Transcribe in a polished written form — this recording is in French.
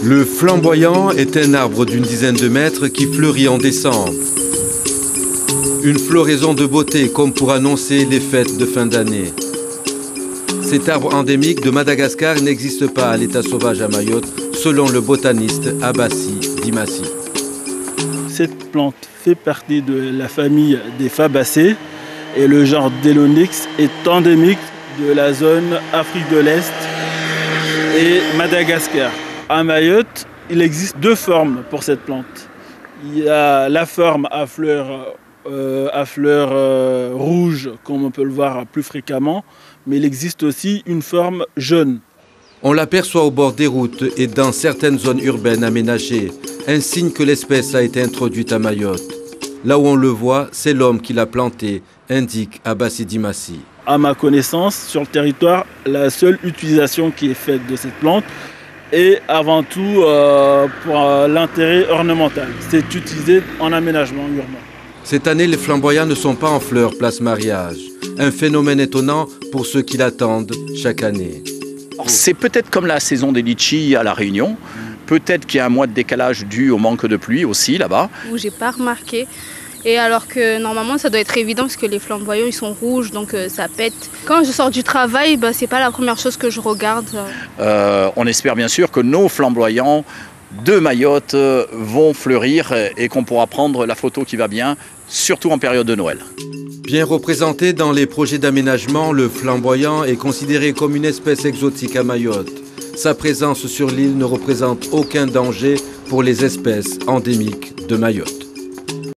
Le flamboyant est un arbre d'une dizaine de mètres qui fleurit en décembre. Une floraison de beauté comme pour annoncer les fêtes de fin d'année. Cet arbre endémique de Madagascar n'existe pas à l'état sauvage à Mayotte, selon le botaniste Abassi Dimassi. Cette plante fait partie de la famille des Fabacées et le genre Delonix est endémique de la zone Afrique de l'Est et Madagascar. À Mayotte, il existe deux formes pour cette plante. Il y a la forme à fleurs rouges, comme on peut le voir plus fréquemment, mais il existe aussi une forme jaune. On l'aperçoit au bord des routes et dans certaines zones urbaines aménagées, un signe que l'espèce a été introduite à Mayotte. Là où on le voit, c'est l'homme qui l'a planté, indique Abassi Dimassi. À ma connaissance, sur le territoire, la seule utilisation qui est faite de cette plante est avant tout pour l'intérêt ornemental. C'est utilisé en aménagement urbain. Cette année, les flamboyants ne sont pas en fleurs place mariage. Un phénomène étonnant pour ceux qui l'attendent chaque année. C'est peut-être comme la saison des litchis à La Réunion. Peut-être qu'il y a un mois de décalage dû au manque de pluie aussi là-bas. Où j'ai pas remarqué. Et alors que normalement ça doit être évident parce que les flamboyants ils sont rouges donc ça pète. Quand je sors du travail, c'est pas la première chose que je regarde. On espère bien sûr que nos flamboyants de Mayotte vont fleurir et qu'on pourra prendre la photo qui va bien, surtout en période de Noël. Bien représenté dans les projets d'aménagement, le flamboyant est considéré comme une espèce exotique à Mayotte. Sa présence sur l'île ne représente aucun danger pour les espèces endémiques de Mayotte.